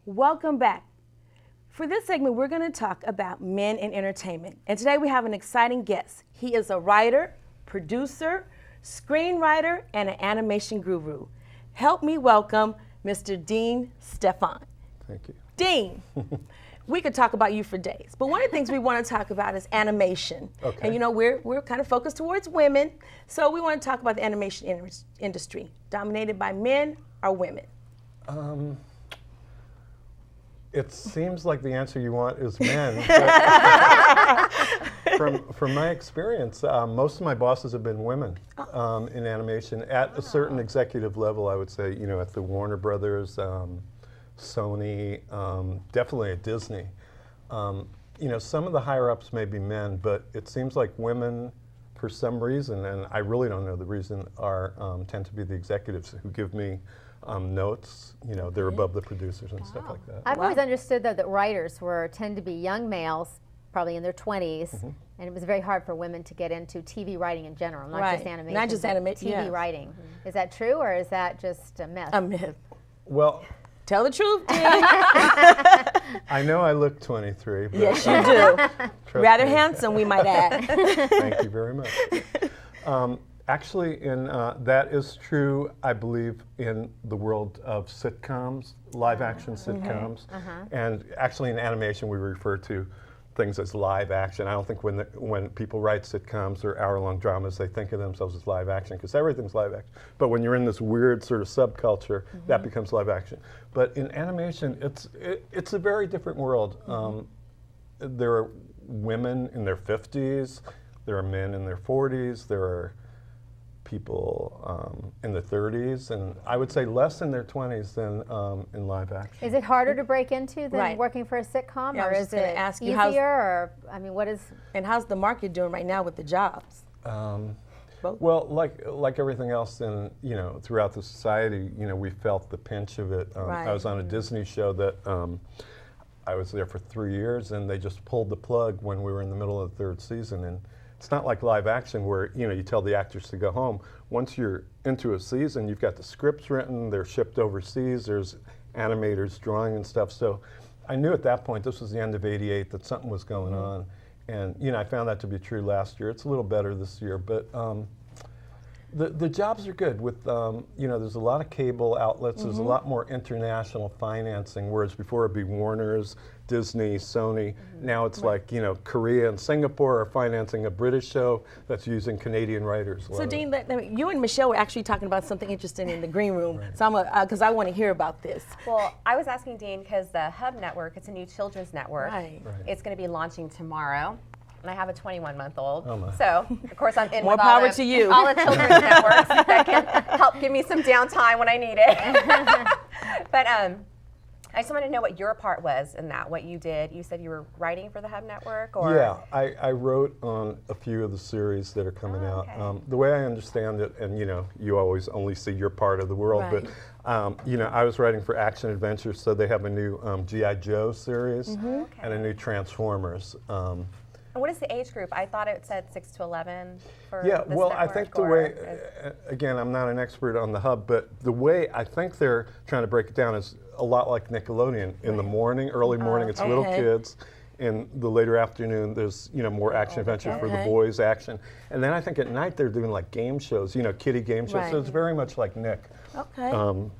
Welcome back. For this segment, we're going to talk about men in entertainment. And today we have an exciting guest. He is a writer, producer, screenwriter, and an animation guru. Help me welcome Mr. Dean Stefan. Thank you. Dean, we could talk about you for days, but one of the things we want to talk about is animation. Okay. And you know, we're kind of focused towards women, so we want to talk about the animation industry. Dominated by men or women? It seems like the answer you want is men. From my experience, most of my bosses have been women in animation at a certain executive level. I would say, you know, at the Warner Brothers, Sony, definitely at Disney. You know, some of the higher ups may be men, but it seems like women, for some reason, and I really don't know the reason, tend to be the executives who give me notes. You know, they're above the producers and stuff like that. I've always understood though that writers tend to be young males, probably in their 20s, and it was very hard for women to get into TV writing in general, not just animation. Not just animation. TV writing. Is that true, or is that just a myth? A myth. Well, tell the truth, Dean. I know I look 23. But yes, you do. Rather handsome, we might add. Thank you very much. Actually, that is true, I believe, in the world of sitcoms, live-action sitcoms. And actually in animation, we refer to things as live action. I don't think when people write sitcoms or hour-long dramas, they think of themselves as live action, because everything's live action. But when you're in this weird sort of subculture, that becomes live action. But in animation, it's a very different world. There are women in their 50s, there are men in their 40s, there are people in the 30s, and I would say less in their 20s than in live action. Is it harder to break into than working for a sitcom, Yeah, or is it ask you easier? Or I mean, what is? And how's the market doing right now with the jobs? Well, like everything else in, you know, throughout the society, you know, we felt the pinch of it. I was on a Disney show that I was there for 3 years, and they just pulled the plug when we were in the middle of the 3rd season. And it's not like live action where, you know, you tell the actors to go home. Once you're into a season, you've got the scripts written, they're shipped overseas, there's animators drawing and stuff. So I knew at that point, this was the end of '88, that something was going on. And, you know, I found that to be true last year. It's a little better this year, but the jobs are good with, you know, there's a lot of cable outlets, there's a lot more international financing, whereas before it'd be Warner's, Disney, Sony. Now it's like, you know, Korea and Singapore are financing a British show that's using Canadian writers. So Dean, you and Michelle were actually talking about something interesting in the green room, so because I want to hear about this. Well, I was asking Dean because the Hub Network, it's a new children's network. It's going to be launching tomorrow. And I have a 21-month-old, so of course I'm in More with power to you. all the children's networks that can help give me some downtime when I need it. But I just wanted to know what your part was in that, what you did. You said you were writing for the Hub Network, or? Yeah, I wrote on a few of the series that are coming out. The way I understand it, and you know, you always only see your part of the world, but you know, I was writing for Action Adventure, so they have a new G.I. Joe series and a new Transformers. And what is the age group? I thought it said 6 to 11 for yeah, this well, network, I think the way, again, I'm not an expert on the Hub, but the way I think they're trying to break it down is a lot like Nickelodeon. In the morning, early morning, it's little kids. In the later afternoon, there's, you know, more action adventure for the boys, action. And then I think at night they're doing like game shows, you know, kiddie game shows. So it's very much like Nick. That's very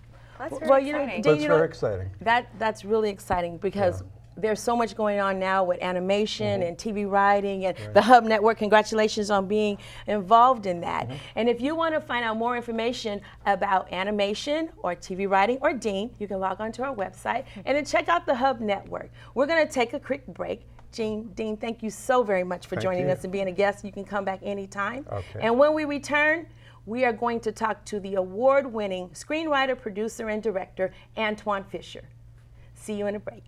exciting. That's very exciting. That's really exciting because there's so much going on now with animation and TV writing and the Hub Network. Congratulations on being involved in that. And if you want to find out more information about animation or TV writing or Dean, you can log on to our website and then check out the Hub Network. We're going to take a quick break. Dean, thank you so very much for joining us and being a guest. You can come back anytime. And when we return, we are going to talk to the award-winning screenwriter, producer, and director, Antoine Fisher. See you in a break.